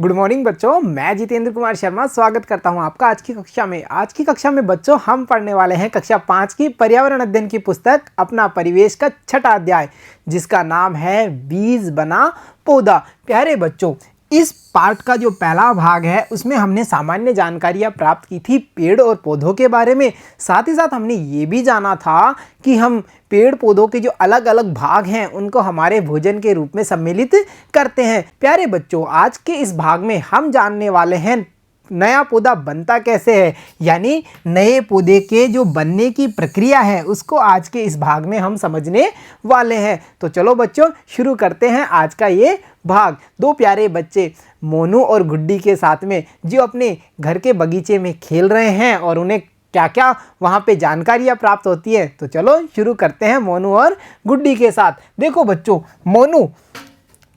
Good morning बच्चों, मैं जितेंद्र कुमार शर्मा स्वागत करता हूं आपका आज की कक्षा में। आज की कक्षा में बच्चों हम पढ़ने वाले हैं कक्षा 5 की पर्यावरण अध्ययन की पुस्तक अपना परिवेश का छठा अध्याय, जिसका नाम है बीज बना पौधा। प्यारे बच्चों, इस पार्ट का जो पहला भाग है उसमें हमने सामान्य जानकारियाँ प्राप्त की थी पेड़ और पौधों के बारे में। साथ ही साथ हमने ये भी जाना था कि हम पेड़ पौधों के जो अलग अलग भाग हैं उनको हमारे भोजन के रूप में सम्मिलित करते हैं। प्यारे बच्चों, आज के इस भाग में हम जानने वाले हैं नया पौधा बनता कैसे है, यानी नए पौधे के जो बनने की प्रक्रिया है उसको आज के इस भाग में हम समझने वाले हैं। तो चलो बच्चों शुरू करते हैं आज का ये भाग। दो प्यारे बच्चे मोनू और गुड्डी के साथ में जो अपने घर के बगीचे में खेल रहे हैं और उन्हें क्या क्या वहाँ पे जानकारियाँ प्राप्त होती है। तो चलो शुरू करते हैं मोनू और गुड्डी के साथ। देखो बच्चों, मोनू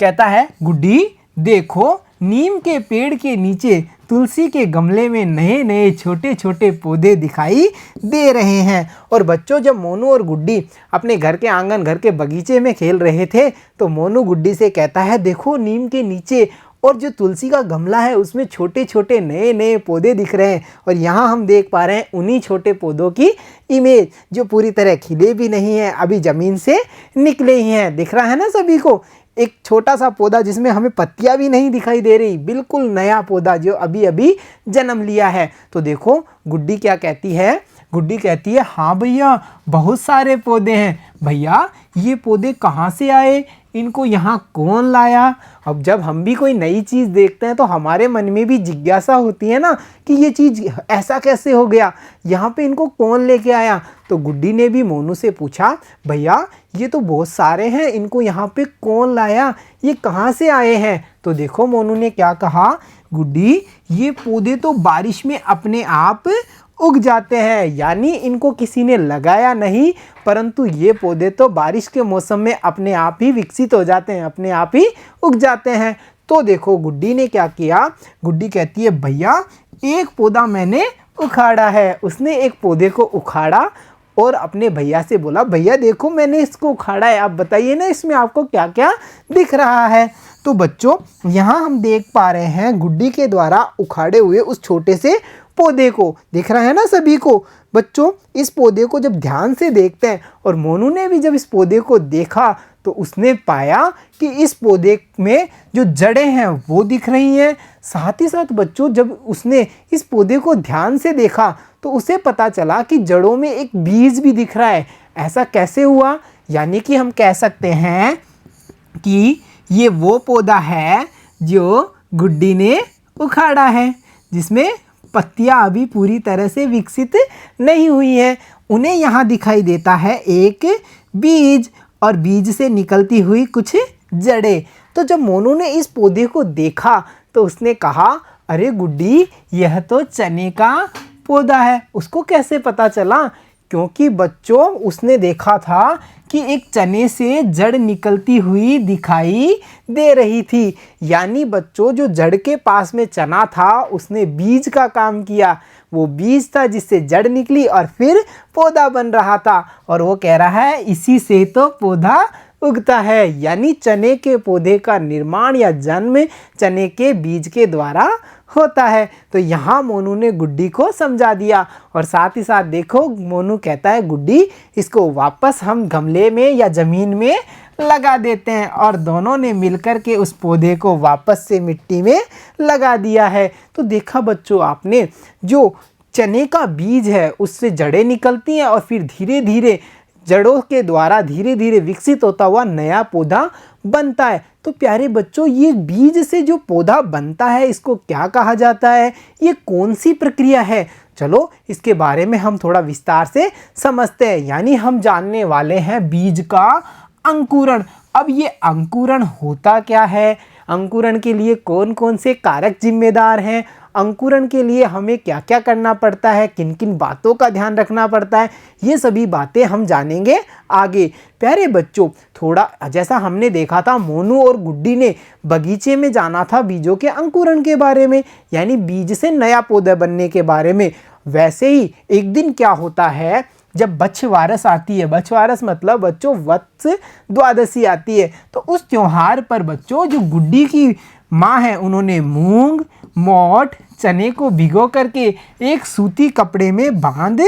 कहता है गुड्डी देखो, नीम के पेड़ के नीचे तुलसी के गमले में नए नए छोटे छोटे पौधे दिखाई दे रहे हैं। और बच्चों, जब मोनू और गुड्डी अपने घर के आंगन, घर के बगीचे में खेल रहे थे तो मोनू गुड्डी से कहता है देखो नीम के नीचे और जो तुलसी का गमला है उसमें छोटे छोटे नए नए पौधे दिख रहे हैं। और यहाँ हम देख पा रहे हैं उन्हीं छोटे पौधों की इमेज जो पूरी तरह खिले भी नहीं हैं, अभी ज़मीन से निकले ही हैं। दिख रहा है ना सभी को, एक छोटा सा पौधा जिसमें हमें पत्तियां भी नहीं दिखाई दे रही, बिल्कुल नया पौधा जो अभी अभी जन्म लिया है। तो देखो गुड्डी क्या कहती है, गुड्डी कहती है हाँ भैया बहुत सारे पौधे हैं। भैया ये पौधे कहाँ से आए, इनको यहाँ कौन लाया। अब जब हम भी कोई नई चीज़ देखते हैं तो हमारे मन में भी जिज्ञासा होती है ना कि ये चीज़ ऐसा कैसे हो गया, यहाँ पे इनको कौन लेके आया। तो गुड्डी ने भी मोनू से पूछा भैया ये तो बहुत सारे हैं, इनको यहाँ पे कौन लाया, ये कहाँ से आए हैं। तो देखो मोनू ने क्या कहा, गुड्डी ये पौधे तो बारिश में अपने आप उग जाते हैं, यानी इनको किसी ने लगाया नहीं, परंतु ये पौधे तो बारिश के मौसम में अपने आप ही विकसित हो जाते हैं, अपने आप ही उग जाते हैं। तो देखो गुड्डी ने क्या किया, गुड्डी कहती है भैया एक पौधा मैंने उखाड़ा है। उसने एक पौधे को उखाड़ा और अपने भैया से बोला भैया देखो मैंने इसको उखाड़ा है, आप बताइए ना इसमें आपको क्या क्या दिख रहा है। तो बच्चों यहाँ हम देख पा रहे हैं गुड्डी के द्वारा उखाड़े हुए उस छोटे से पौधे को, दिख रहा है ना सभी को। बच्चों इस पौधे को जब ध्यान से देखते हैं और मोनू ने भी जब इस पौधे को देखा तो उसने पाया कि इस पौधे में जो जड़ें हैं वो दिख रही हैं। साथ ही साथ बच्चों जब उसने इस पौधे को ध्यान से देखा तो उसे पता चला कि जड़ों में एक बीज भी दिख रहा है। ऐसा कैसे हुआ, यानी कि हम कह सकते हैं कि ये वो पौधा है जो गुड्डी ने उखाड़ा है, जिसमें पत्तियां अभी पूरी तरह से विकसित नहीं हुई हैं। उन्हें यहाँ दिखाई देता है एक बीज और बीज से निकलती हुई कुछ जड़ें। तो जब मोनू ने इस पौधे को देखा तो उसने कहा अरे गुड्डी यह तो चने का पौधा है। उसको कैसे पता चला, क्योंकि बच्चों उसने देखा था कि एक चने से जड़ निकलती हुई दिखाई दे रही थी, यानी बच्चों जो जड़ के पास में चना था उसने बीज का काम किया। वो बीज था जिससे जड़ निकली और फिर पौधा बन रहा था। और वो कह रहा है इसी से तो पौधा उगता है, यानी चने के पौधे का निर्माण या जन्म चने के बीज के द्वारा होता है। तो यहाँ मोनू ने गुड्डी को समझा दिया। और साथ ही साथ देखो मोनू कहता है गुड्डी इसको वापस हम गमले में या ज़मीन में लगा देते हैं। और दोनों ने मिलकर के उस पौधे को वापस से मिट्टी में लगा दिया है। तो देखा बच्चों आपने, जो चने का बीज है उससे जड़ें निकलती हैं और फिर धीरे धीरे जड़ों के द्वारा धीरे धीरे विकसित होता हुआ नया पौधा बनता है। तो प्यारे बच्चों ये बीज से जो पौधा बनता है इसको क्या कहा जाता है, ये कौन सी प्रक्रिया है, चलो इसके बारे में हम थोड़ा विस्तार से समझते हैं। यानी हम जानने वाले हैं बीज का अंकुरण। अब ये अंकुरण होता क्या है, अंकुरण के लिए कौन कौन से कारक जिम्मेदार हैं, अंकुरण के लिए हमें क्या क्या करना पड़ता है, किन किन बातों का ध्यान रखना पड़ता है, ये सभी बातें हम जानेंगे आगे। प्यारे बच्चों थोड़ा जैसा हमने देखा था मोनू और गुड्डी ने बगीचे में जाना था बीजों के अंकुरण के बारे में, यानी बीज से नया पौधा बनने के बारे में, वैसे ही एक दिन क्या होता है जब बछवारस आती है, बछवारस मतलब बच्चों वत्स द्वादशी आती है, तो उस त्योहार पर बच्चों जो गुड्डी की माँ है उन्होंने मूंग, मोठ, चने को भिगो करके एक सूती कपड़े में बांध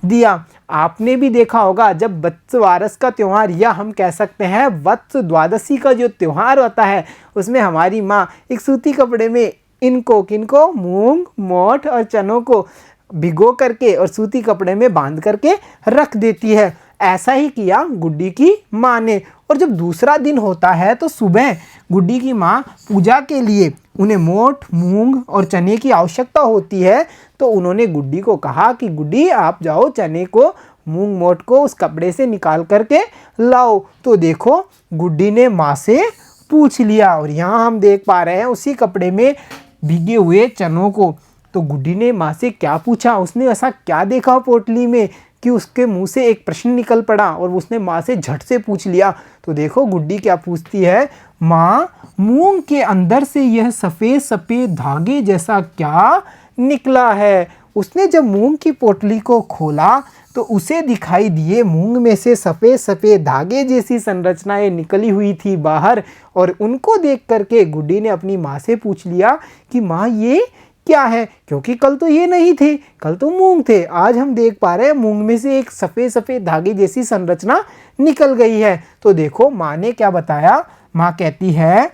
दिया। आपने भी देखा होगा जब वत्स वारस का त्यौहार या हम कह सकते हैं वत्स द्वादशी का जो त्यौहार होता है उसमें हमारी माँ एक सूती कपड़े में किनको मूंग, मोठ और चनों को भिगो करके और सूती कपड़े में बांध करके रख देती है। ऐसा ही किया गुड्डी की माँ ने। और जब दूसरा दिन होता है तो सुबह गुड्डी की माँ पूजा के लिए उन्हें मोठ, मूंग और चने की आवश्यकता होती है, तो उन्होंने गुड्डी को कहा कि गुड्डी आप जाओ चने को, मूंग मोठ को उस कपड़े से निकाल करके लाओ। तो देखो गुड्डी ने माँ से पूछ लिया और यहाँ हम देख पा रहे हैं उसी कपड़े में भीगे हुए चनों को। तो गुड्डी ने माँ से क्या पूछा, उसने ऐसा क्या देखा पोटली में कि उसके मुंह से एक प्रश्न निकल पड़ा और उसने माँ से झट से पूछ लिया। तो देखो गुड्डी क्या पूछती है, माँ मूंग के अंदर से यह सफ़ेद सफ़ेद धागे जैसा क्या निकला है। उसने जब मूंग की पोटली को खोला तो उसे दिखाई दिए मूंग में से सफ़ेद सफ़ेद धागे जैसी संरचनाएं निकली हुई थी बाहर। और उनको देख करके गुड्डी ने अपनी माँ से पूछ लिया कि माँ ये क्या है, क्योंकि कल तो ये नहीं थे, कल तो मूंग थे, आज हम देख पा रहे हैं मूंग में से एक सफ़ेद सफ़ेद धागे जैसी संरचना निकल गई है। तो देखो माँ ने क्या बताया, माँ कहती है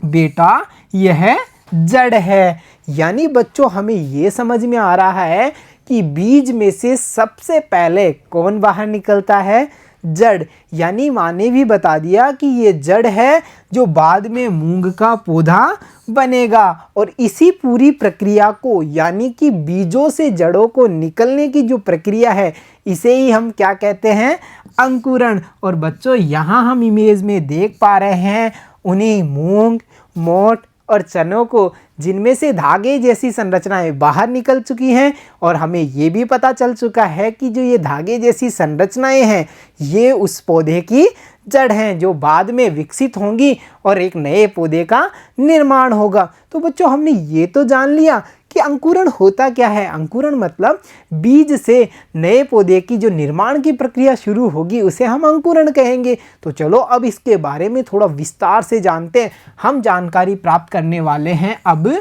बेटा यह जड़ है। यानी बच्चों हमें ये समझ में आ रहा है कि बीज में से सबसे पहले कौन बाहर निकलता है, जड़। यानी माँ ने भी बता दिया कि ये जड़ है जो बाद में मूंग का पौधा बनेगा। और इसी पूरी प्रक्रिया को यानी कि बीजों से जड़ों को निकलने की जो प्रक्रिया है इसे ही हम क्या कहते हैं, अंकुरण। और बच्चों यहाँ हम इमेज में देख पा रहे हैं उन्हीं मूंग, मोठ और चनों को जिनमें से धागे जैसी संरचनाएं बाहर निकल चुकी हैं। और हमें ये भी पता चल चुका है कि जो ये धागे जैसी संरचनाएं हैं ये उस पौधे की जड़ हैं जो बाद में विकसित होंगी और एक नए पौधे का निर्माण होगा। तो बच्चों हमने ये तो जान लिया कि अंकुरण होता क्या है। अंकुरण मतलब बीज से नए पौधे की जो निर्माण की प्रक्रिया शुरू होगी उसे हम अंकुरण कहेंगे। तो चलो अब इसके बारे में थोड़ा विस्तार से जानते हैं। हम जानकारी प्राप्त करने वाले हैं अब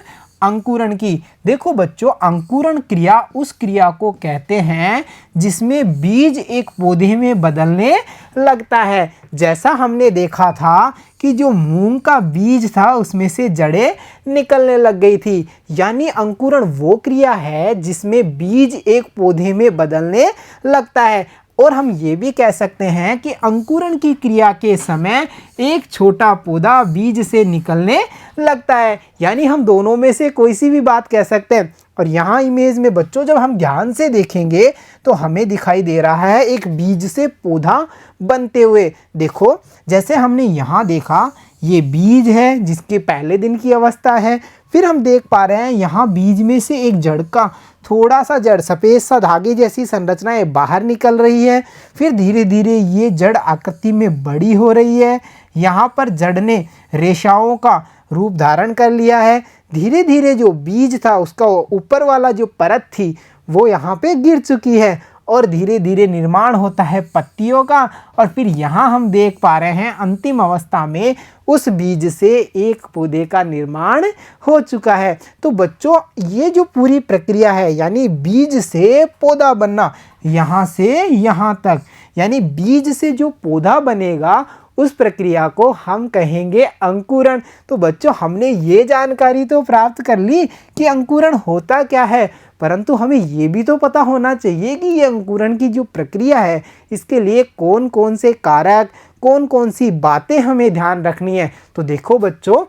अंकुरण की। देखो बच्चों अंकुरण क्रिया उस क्रिया को कहते हैं जिसमें बीज एक पौधे में बदलने लगता है। जैसा हमने देखा था कि जो मूंग का बीज था उसमें से जड़ें निकलने लग गई थी। यानी अंकुरण वो क्रिया है जिसमें बीज एक पौधे में बदलने लगता है। और हम ये भी कह सकते हैं कि अंकुरण की क्रिया के समय एक छोटा पौधा बीज से निकलने लगता है। यानी हम दोनों में से कोई सी भी बात कह सकते हैं। और यहाँ इमेज में बच्चों जब हम ध्यान से देखेंगे तो हमें दिखाई दे रहा है एक बीज से पौधा बनते हुए। देखो जैसे हमने यहाँ देखा ये बीज है जिसके पहले दिन की अवस्था है। फिर हम देख पा रहे हैं यहाँ बीज में से एक जड़ का थोड़ा सा जड़ सफ़ेद सा धागे जैसी संरचनाएं बाहर निकल रही है। फिर धीरे धीरे ये जड़ आकृति में बड़ी हो रही है। यहाँ पर जड़ ने रेशाओं का रूप धारण कर लिया है। धीरे धीरे जो बीज था उसका ऊपर वाला जो परत थी वो यहाँ पे गिर चुकी है और धीरे धीरे निर्माण होता है पत्तियों का। और फिर यहाँ हम देख पा रहे हैं अंतिम अवस्था में उस बीज से एक पौधे का निर्माण हो चुका है। तो बच्चों ये जो पूरी प्रक्रिया है यानी बीज से पौधा बनना यहाँ से यहाँ तक, यानी बीज से जो पौधा बनेगा उस प्रक्रिया को हम कहेंगे अंकुरण। तो बच्चों हमने ये जानकारी तो प्राप्त कर ली कि अंकुरण होता क्या है, परंतु हमें ये भी तो पता होना चाहिए कि ये अंकुरण की जो प्रक्रिया है इसके लिए कौन कौन से कारक, कौन कौन सी बातें हमें ध्यान रखनी है। तो देखो बच्चों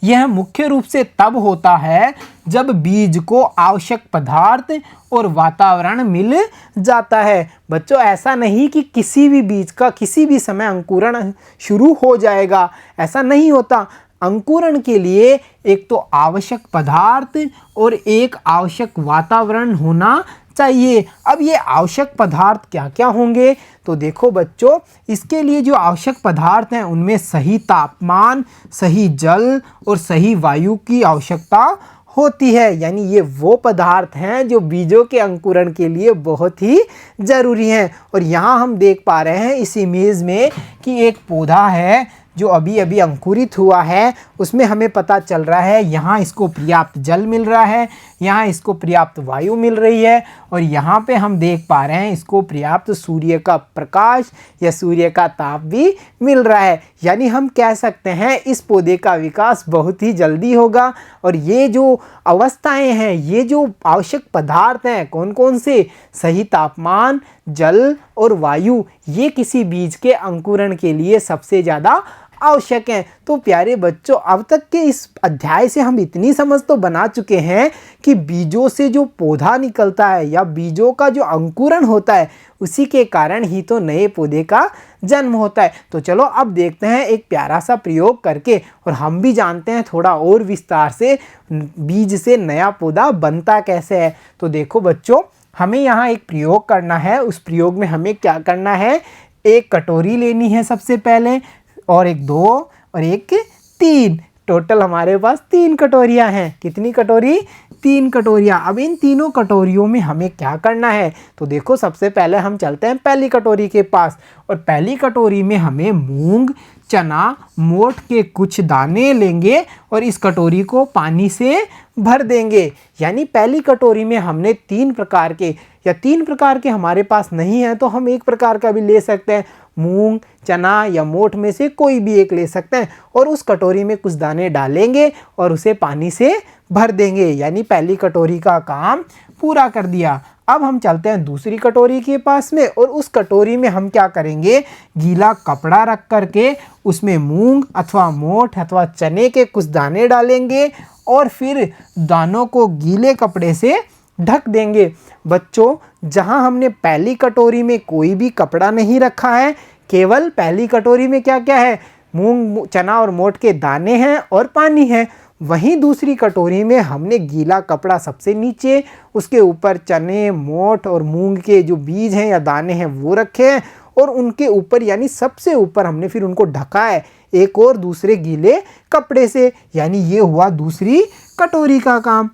यह मुख्य रूप से तब होता है जब बीज को आवश्यक पदार्थ और वातावरण मिल जाता है। बच्चों ऐसा नहीं कि किसी भी बीज का किसी भी समय अंकुरण शुरू हो जाएगा, ऐसा नहीं होता। अंकुरण के लिए एक तो आवश्यक पदार्थ और एक आवश्यक वातावरण होना चाहिए। अब ये आवश्यक पदार्थ क्या क्या होंगे, तो देखो बच्चों इसके लिए जो आवश्यक पदार्थ हैं उनमें सही तापमान, सही जल और सही वायु की आवश्यकता होती है। यानी ये वो पदार्थ हैं जो बीजों के अंकुरण के लिए बहुत ही ज़रूरी हैं। और यहाँ हम देख पा रहे हैं इस इमेज में कि एक पौधा है जो अभी अभी अंकुरित हुआ है उसमें हमें पता चल रहा है यहाँ इसको पर्याप्त जल मिल रहा है, यहाँ इसको पर्याप्त वायु मिल रही है और यहाँ पे हम देख पा रहे हैं इसको पर्याप्त सूर्य का प्रकाश या सूर्य का ताप भी मिल रहा है। यानी हम कह सकते हैं इस पौधे का विकास बहुत ही जल्दी होगा। और ये जो अवस्थाएं हैं, ये जो आवश्यक पदार्थ हैं, कौन कौन से, सही तापमान, जल और वायु, ये किसी बीज के अंकुरण के लिए सबसे ज़्यादा आवश्यक हैं। तो प्यारे बच्चों, अब तक के इस अध्याय से हम इतनी समझ तो बना चुके हैं कि बीजों से जो पौधा निकलता है या बीजों का जो अंकुरण होता है उसी के कारण ही तो नए पौधे का जन्म होता है। तो चलो अब देखते हैं एक प्यारा सा प्रयोग करके और हम भी जानते हैं थोड़ा और विस्तार से बीज से नया पौधा बनता कैसे है। तो देखो बच्चों, हमें यहाँ एक प्रयोग करना है। उस प्रयोग में हमें क्या करना है, एक कटोरी लेनी है सबसे पहले, और एक 2 और एक 3, टोटल हमारे पास 3 कटोरियाँ हैं। कितनी कटोरी, 3 कटोरियाँ। अब इन तीनों कटोरियों में हमें क्या करना है, तो देखो सबसे पहले हम चलते हैं पहली कटोरी के पास और पहली कटोरी में हमें मूंग, चना, मोठ के कुछ दाने लेंगे और इस कटोरी को पानी से भर देंगे। यानी पहली कटोरी में हमने 3 प्रकार के, या 3 प्रकार के हमारे पास नहीं है तो हम एक प्रकार का भी ले सकते हैं, मूंग, चना या मोठ में से कोई भी एक ले सकते हैं, और उस कटोरी में कुछ दाने डालेंगे और उसे पानी से भर देंगे। यानी पहली कटोरी का काम पूरा कर दिया। अब हम चलते हैं दूसरी कटोरी के पास में और उस कटोरी में हम क्या करेंगे, गीला कपड़ा रख करके उसमें मूंग अथवा मोठ अथवा चने के कुछ दाने डालेंगे और फिर दानों को गीले कपड़े से ढक देंगे। बच्चों, जहां हमने पहली कटोरी में कोई भी कपड़ा नहीं रखा है, केवल पहली कटोरी में क्या क्या है, मूंग, चना और मोठ के दाने हैं और पानी है, वहीं दूसरी कटोरी में हमने गीला कपड़ा सबसे नीचे, उसके ऊपर चने, मोठ और मूंग के जो बीज हैं या दाने हैं वो रखे हैं और उनके ऊपर यानी सबसे ऊपर हमने फिर उनको ढका है एक और दूसरे गीले कपड़े से। यानी ये हुआ दूसरी कटोरी का काम।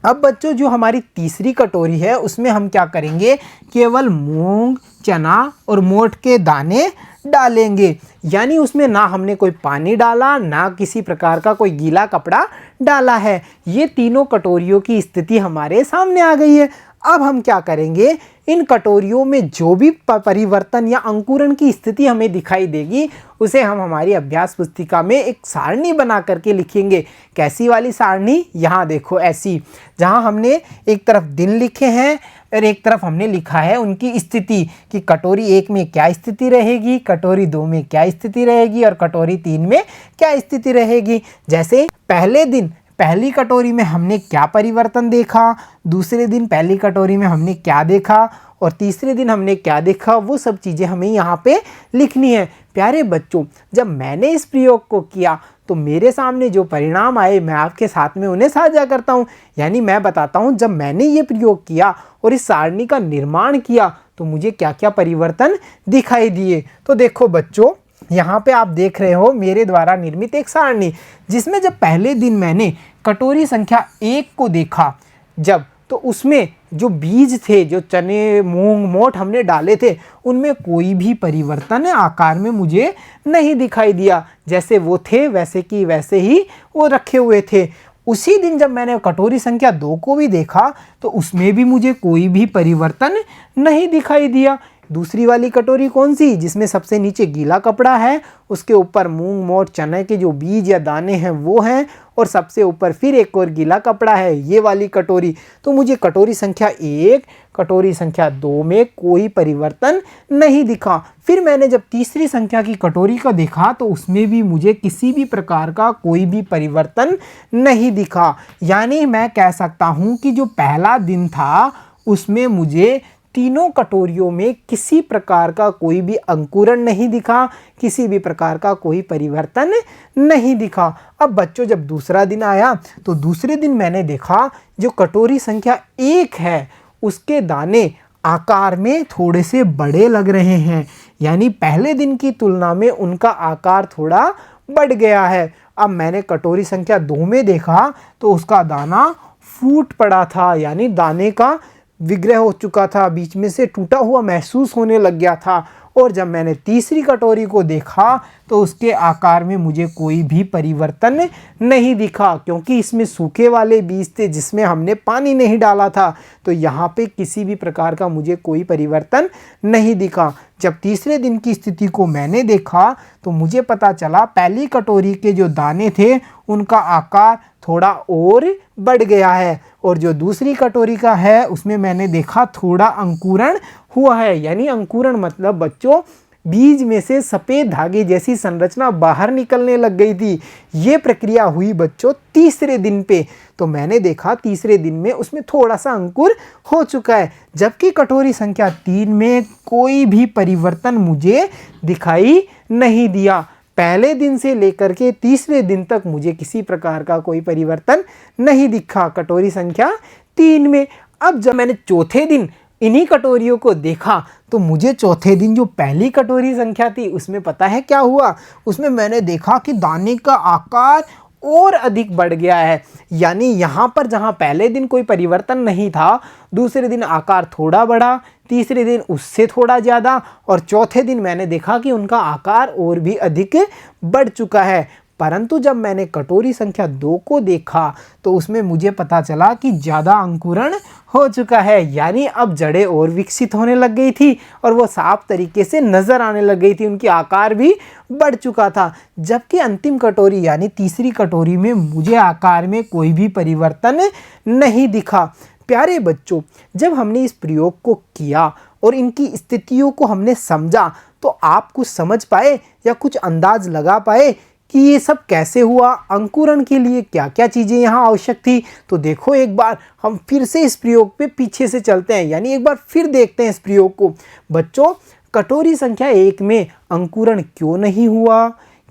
अब बच्चों, जो हमारी तीसरी कटोरी है उसमें हम क्या करेंगे, केवल मूंग, चना और मोठ के दाने डालेंगे। यानी उसमें ना हमने कोई पानी डाला, ना किसी प्रकार का कोई गीला कपड़ा डाला है। ये तीनों कटोरियों की स्थिति हमारे सामने आ गई है। अब हम क्या करेंगे, इन कटोरियों में जो भी परिवर्तन या अंकुरण की स्थिति हमें दिखाई देगी उसे हम हमारी अभ्यास पुस्तिका में एक सारणी बना करके लिखेंगे। कैसी वाली सारणी, यहाँ देखो ऐसी, जहाँ हमने एक तरफ दिन लिखे हैं और एक तरफ हमने लिखा है उनकी स्थिति कि कटोरी 1 में क्या स्थिति रहेगी, कटोरी 2 में क्या स्थिति रहेगी और कटोरी 3 में क्या स्थिति रहेगी। जैसे पहले दिन पहली कटोरी में हमने क्या परिवर्तन देखा, दूसरे दिन पहली कटोरी में हमने क्या देखा और तीसरे दिन हमने क्या देखा, वो सब चीज़ें हमें यहाँ पे लिखनी है। प्यारे बच्चों, जब मैंने इस प्रयोग को किया तो मेरे सामने जो परिणाम आए मैं आपके साथ में उन्हें साझा करता हूँ। यानी मैं बताता हूँ जब मैंने ये प्रयोग किया और इस सारणी का निर्माण किया तो मुझे क्या क्या परिवर्तन दिखाई दिए। तो देखो बच्चों, यहाँ पे आप देख रहे हो मेरे द्वारा निर्मित एक सारणी, जिसमें जब पहले दिन मैंने कटोरी संख्या 1 को देखा जब, तो उसमें जो बीज थे, जो चने, मूंग, मोठ हमने डाले थे, उनमें कोई भी परिवर्तन आकार में मुझे नहीं दिखाई दिया। जैसे वो थे वैसे की वैसे ही वो रखे हुए थे। उसी दिन जब मैंने कटोरी संख्या 2 को भी देखा तो उसमें भी मुझे कोई भी परिवर्तन नहीं दिखाई दिया। दूसरी वाली कटोरी कौन सी, जिसमें सबसे नीचे गीला कपड़ा है, उसके ऊपर मूंग, मोठ, चने के जो बीज या दाने हैं वो हैं और सबसे ऊपर फिर एक और गीला कपड़ा है, ये वाली कटोरी। तो मुझे कटोरी संख्या 1, कटोरी संख्या 2 में कोई परिवर्तन नहीं दिखा। फिर मैंने जब तीसरी संख्या की कटोरी का देखा तो उसमें भी मुझे किसी भी प्रकार का कोई भी परिवर्तन नहीं दिखा। यानी मैं कह सकता हूँ कि जो पहला दिन था उसमें मुझे तीनों कटोरियों में किसी प्रकार का कोई भी अंकुरण नहीं दिखा, किसी भी प्रकार का कोई परिवर्तन नहीं दिखा। अब बच्चों, जब दूसरा दिन आया तो दूसरे दिन मैंने देखा जो कटोरी संख्या 1 है उसके दाने आकार में थोड़े से बड़े लग रहे हैं। यानी पहले दिन की तुलना में उनका आकार थोड़ा बढ़ गया है। अब मैंने कटोरी संख्या 2 में देखा तो उसका दाना फूट पड़ा था, यानी दाने का विग्रह हो चुका था, बीच में से टूटा हुआ महसूस होने लग गया था और जब मैंने तीसरी कटोरी को देखा तो उसके आकार में मुझे कोई भी परिवर्तन नहीं दिखा, क्योंकि इसमें सूखे वाले बीज थे जिसमें हमने पानी नहीं डाला था। तो यहाँ पे किसी भी प्रकार का मुझे कोई परिवर्तन नहीं दिखा। जब तीसरे दिन की स्थिति को मैंने देखा तो मुझे पता चला पहली कटोरी के जो दाने थे उनका आकार थोड़ा और बढ़ गया है, और जो दूसरी कटोरी का है उसमें मैंने देखा थोड़ा अंकुरण हुआ है। यानी अंकुरण मतलब बच्चों बीज में से सफ़ेद धागे जैसी संरचना बाहर निकलने लग गई थी। ये प्रक्रिया हुई बच्चों तीसरे दिन पे। तो मैंने देखा तीसरे दिन में उसमें थोड़ा सा अंकुर हो चुका है, जबकि कटोरी संख्या 3 में कोई भी परिवर्तन मुझे दिखाई नहीं दिया। पहले दिन से लेकर के तीसरे दिन तक मुझे किसी प्रकार का कोई परिवर्तन नहीं दिखा कटोरी संख्या 3 में। अब जब मैंने चौथे दिन इन्हीं कटोरियों को देखा तो मुझे चौथे दिन जो पहली कटोरी संख्या थी उसमें पता है क्या हुआ, उसमें मैंने देखा कि दाने का आकार और अधिक बढ़ गया है। यानी यहाँ पर जहाँ पहले दिन कोई परिवर्तन नहीं था, दूसरे दिन आकार थोड़ा बढ़ा, तीसरे दिन उससे थोड़ा ज़्यादा, और चौथे दिन मैंने देखा कि उनका आकार और भी अधिक बढ़ चुका है। परंतु जब मैंने कटोरी संख्या 2 को देखा तो उसमें मुझे पता चला कि ज़्यादा अंकुरण हो चुका है। यानी अब जड़ें और विकसित होने लग गई थी और वो साफ तरीके से नज़र आने लग गई थी, उनकी आकार भी बढ़ चुका था। जबकि अंतिम कटोरी यानी तीसरी कटोरी में मुझे आकार में कोई भी परिवर्तन नहीं दिखा। प्यारे बच्चों, जब हमने इस प्रयोग को किया और इनकी स्थितियों को हमने समझा तो आप कुछ समझ पाए या कुछ अंदाज लगा पाए कि ये सब कैसे हुआ, अंकुरण के लिए क्या क्या चीज़ें यहाँ आवश्यक थी। तो देखो एक बार हम फिर से इस प्रयोग पे पीछे से चलते हैं, यानी एक बार फिर देखते हैं इस प्रयोग को। बच्चों, कटोरी संख्या 1 में अंकुरण क्यों नहीं हुआ?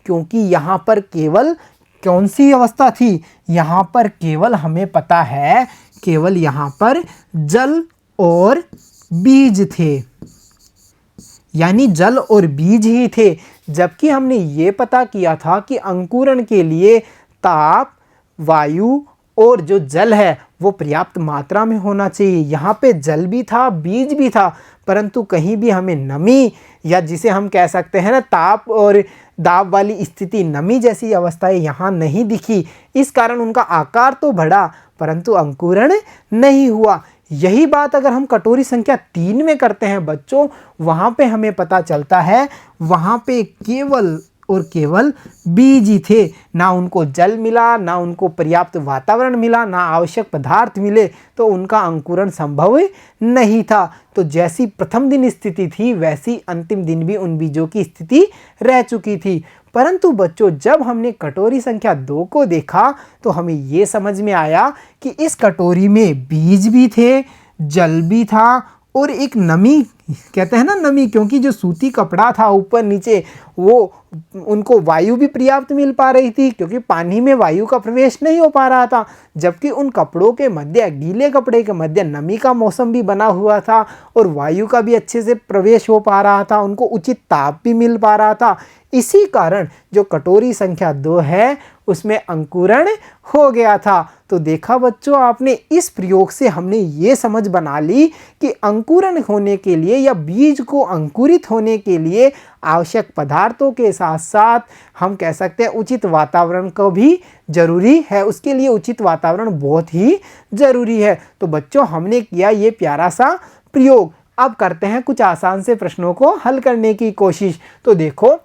क्योंकि यहाँ पर केवल कौन सी अवस्था थी? यहाँ पर केवल हमें पता है केवल यहाँ पर जल और बीज थे, यानी जल और बीज ही थे। जबकि हमने ये पता किया था कि अंकुरण के लिए ताप, वायु और जो जल है वो पर्याप्त मात्रा में होना चाहिए। यहाँ पे जल भी था, बीज भी था, परंतु कहीं भी हमें नमी या जिसे हम कह सकते हैं ना ताप और दाब वाली स्थिति, नमी जैसी अवस्थाएं यहाँ नहीं दिखी। इस कारण उनका आकार तो बढ़ा परंतु अंकुरण नहीं हुआ। यही बात अगर हम कटोरी संख्या 3 में करते हैं बच्चों, वहाँ पे हमें पता चलता है वहाँ पे केवल और केवल बीज ही थे। ना उनको जल मिला, ना उनको पर्याप्त वातावरण मिला, ना आवश्यक पदार्थ मिले, तो उनका अंकुरण संभव नहीं था। तो जैसी प्रथम दिन स्थिति थी वैसी अंतिम दिन भी उन बीजों की स्थिति रह चुकी थी। परंतु बच्चों, जब हमने कटोरी संख्या 2 को देखा तो हमें ये समझ में आया कि इस कटोरी में बीज भी थे, जल भी था और एक नमी, कहते हैं ना नमी, क्योंकि जो सूती कपड़ा था ऊपर नीचे वो उनको वायु भी पर्याप्त मिल पा रही थी, क्योंकि पानी में वायु का प्रवेश नहीं हो पा रहा था। जबकि उन कपड़ों के मध्य, गीले कपड़े के मध्य नमी का मौसम भी बना हुआ था और वायु का भी अच्छे से प्रवेश हो पा रहा था, उनको उचित ताप भी मिल पा रहा था। इसी कारण जो कटोरी संख्या 2 है उसमें अंकुरण हो गया था। तो देखा बच्चों आपने, इस प्रयोग से हमने ये समझ बना ली कि अंकुरण होने के लिए या बीज को अंकुरित होने के लिए आवश्यक पदार्थों के साथ साथ हम कह सकते हैं उचित वातावरण को भी जरूरी है। उसके लिए उचित वातावरण बहुत ही जरूरी है। तो बच्चों, हमने किया ये प्यारा सा प्रयोग। अब करते हैं कुछ आसान से प्रश्नों को हल करने की कोशिश। तो देखो,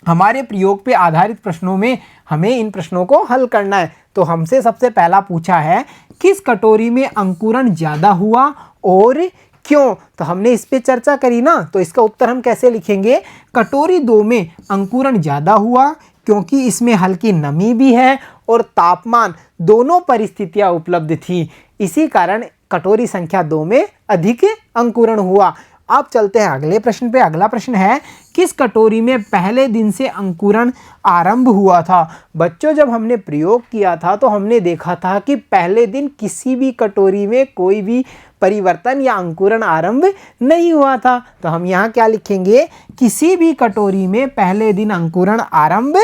हमारे प्रयोग पे आधारित प्रश्नों में हमें इन प्रश्नों को हल करना है। तो हमसे सबसे पहला पूछा है किस कटोरी में अंकुरण ज़्यादा हुआ और क्यों? तो हमने इस पे चर्चा करी ना, तो इसका उत्तर हम कैसे लिखेंगे? कटोरी 2 में अंकुरण ज़्यादा हुआ क्योंकि इसमें हल्की नमी भी है और तापमान, दोनों परिस्थितियाँ उपलब्ध थी। इसी कारण कटोरी संख्या 2 में अधिक अंकुरण हुआ। अब चलते हैं अगले प्रश्न पे। अगला प्रश्न है किस कटोरी में पहले दिन से अंकुरण आरंभ हुआ था? बच्चों, जब हमने प्रयोग किया था तो हमने देखा था कि पहले दिन किसी भी कटोरी में कोई भी परिवर्तन या अंकुरण आरंभ नहीं हुआ था। तो हम यहाँ क्या लिखेंगे? किसी भी कटोरी में पहले दिन अंकुरण आरंभ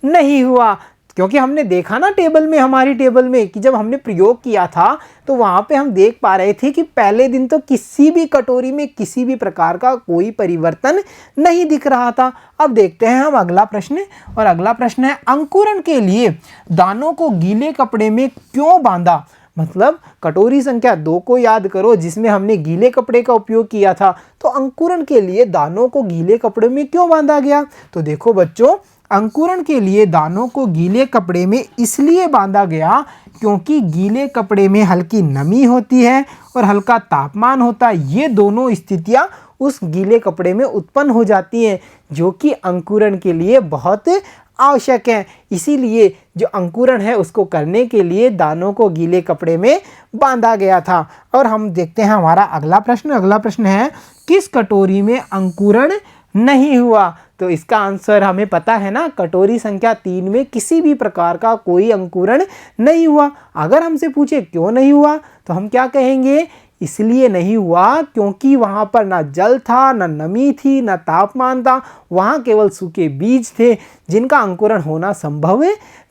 नहीं हुआ। क्योंकि हमने देखा ना टेबल में, हमारी टेबल में, कि जब हमने प्रयोग किया था तो वहाँ पे हम देख पा रहे थे कि पहले दिन तो किसी भी कटोरी में किसी भी प्रकार का कोई परिवर्तन नहीं दिख रहा था। अब देखते हैं हम अगला प्रश्न, और अगला प्रश्न है अंकुरण के लिए दानों को गीले कपड़े में क्यों बांधा। मतलब कटोरी संख्या 2 को याद करो जिसमें हमने गीले कपड़े का उपयोग किया था, तो अंकुरण के लिए दानों को गीले कपड़े में क्यों बांधा गया। तो देखो बच्चों, अंकुरण के लिए दानों को गीले कपड़े में इसलिए बांधा गया क्योंकि गीले कपड़े में हल्की नमी होती है और हल्का तापमान होता है। ये दोनों स्थितियाँ उस गीले कपड़े में उत्पन्न हो जाती हैं, जो कि अंकुरण के लिए बहुत आवश्यक है। इसीलिए जो अंकुरण है उसको करने के लिए दानों को गीले कपड़े में बांधा गया था। और हम देखते हैं हमारा अगला प्रश्न। अगला प्रश्न है किस कटोरी में अंकुरण नहीं हुआ। तो इसका आंसर हमें पता है ना, कटोरी संख्या 3 में किसी भी प्रकार का कोई अंकुरण नहीं हुआ। अगर हमसे पूछे क्यों नहीं हुआ तो हम क्या कहेंगे, इसलिए नहीं हुआ क्योंकि वहाँ पर ना जल था, ना नमी थी, ना तापमान था, वहाँ केवल सूखे बीज थे जिनका अंकुरण होना संभव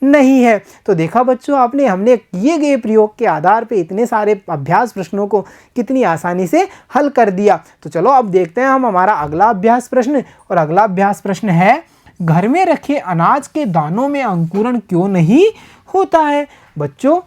नहीं है। तो देखा बच्चों आपने, हमने किए गए प्रयोग के आधार पे इतने सारे अभ्यास प्रश्नों को कितनी आसानी से हल कर दिया। तो चलो अब देखते हैं हम हमारा अगला अभ्यास प्रश्न, और अगला अभ्यास प्रश्न है घर में रखे अनाज के दानों में अंकुरण क्यों नहीं होता है। बच्चों,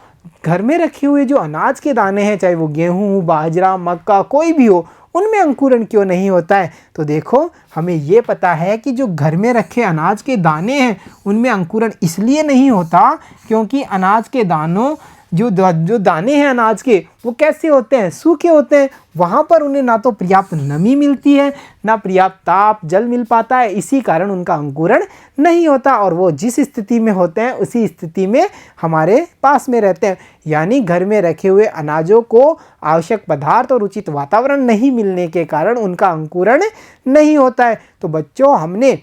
घर में रखे हुए जो अनाज के दाने हैं, चाहे वो गेहूं, बाजरा, मक्का कोई भी हो, उनमें अंकुरण क्यों नहीं होता है। तो देखो हमें ये पता है कि जो घर में रखे अनाज के दाने हैं उनमें अंकुरण इसलिए नहीं होता क्योंकि अनाज के दानों जो दाने हैं अनाज के, वो कैसे होते हैं, सूखे होते हैं। वहाँ पर उन्हें ना तो पर्याप्त नमी मिलती है, ना पर्याप्त ताप जल मिल पाता है, इसी कारण उनका अंकुरण नहीं होता, और वो जिस स्थिति में होते हैं उसी स्थिति में हमारे पास में रहते हैं। यानी घर में रखे हुए अनाजों को आवश्यक पदार्थ और उचित वातावरण नहीं मिलने के कारण उनका अंकुरण नहीं होता है। तो बच्चों, हमने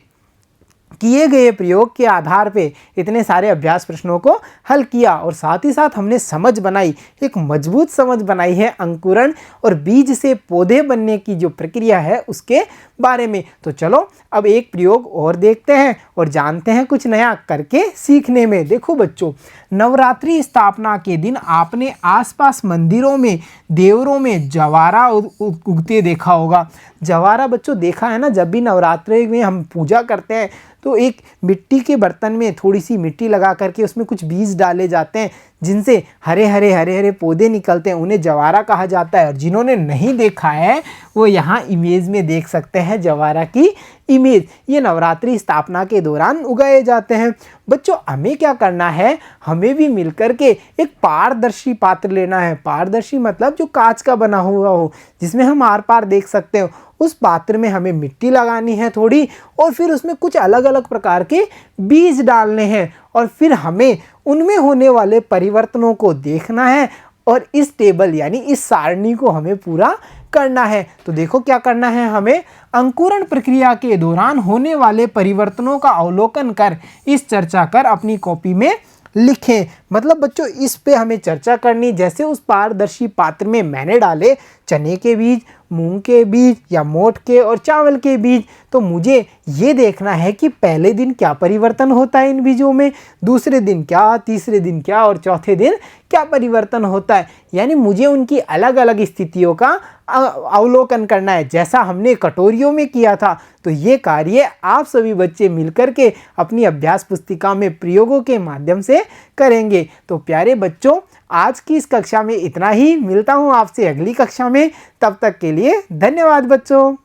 किए गए प्रयोग के आधार पे इतने सारे अभ्यास प्रश्नों को हल किया, और साथ ही साथ हमने समझ बनाई, एक मजबूत समझ बनाई है अंकुरण और बीज से पौधे बनने की जो प्रक्रिया है उसके बारे में। तो चलो अब एक प्रयोग और देखते हैं और जानते हैं कुछ नया करके सीखने में। देखो बच्चों, नवरात्रि स्थापना के दिन आपने आसपास मंदिरों में, देवरों में जवारा उगते देखा होगा। जवारा बच्चों देखा है ना, जब भी नवरात्रि में हम पूजा करते हैं तो एक मिट्टी के बर्तन में थोड़ी सी मिट्टी लगा करके उसमें कुछ बीज डाले जाते हैं जिनसे हरे हरे पौधे निकलते हैं, उन्हें जवारा कहा जाता है। और जिन्होंने नहीं देखा है वो यहाँ इमेज में देख सकते हैं जवारा की इमेज। ये नवरात्रि स्थापना के दौरान उगाए जाते हैं। बच्चों, हमें क्या करना है, हमें भी मिलकर के एक पारदर्शी पात्र लेना है। पारदर्शी मतलब जो कांच का बना हुआ हो, जिसमें हम आर पार देख सकते हो। उस पात्र में हमें मिट्टी लगानी है थोड़ी, और फिर उसमें कुछ अलग अलग प्रकार के बीज डालने हैं, और फिर हमें उनमें होने वाले परिवर्तनों को देखना है, और इस टेबल यानी इस सारणी को हमें पूरा करना है। तो देखो क्या करना है, हमें अंकुरण प्रक्रिया के दौरान होने वाले परिवर्तनों का अवलोकन कर इस चर्चा कर अपनी कॉपी में लिखें। मतलब बच्चों, इस पे हमें चर्चा करनी। जैसे उस पारदर्शी पात्र में मैंने डाले चने के बीज, मूंग के बीज या मोठ के और चावल के बीज, तो मुझे ये देखना है कि पहले दिन क्या परिवर्तन होता है इन बीजों में, दूसरे दिन क्या, तीसरे दिन क्या और चौथे दिन क्या परिवर्तन होता है। यानी मुझे उनकी अलग अलग स्थितियों का अवलोकन करना है, जैसा हमने कटोरियों में किया था। तो ये कार्य आप सभी बच्चे मिलकर के अपनी अभ्यास पुस्तिका में प्रयोगों के माध्यम से करेंगे। तो प्यारे बच्चों, आज की इस कक्षा में इतना ही। मिलता हूँ आपसे अगली कक्षा में, तब तक के लिए धन्यवाद बच्चों।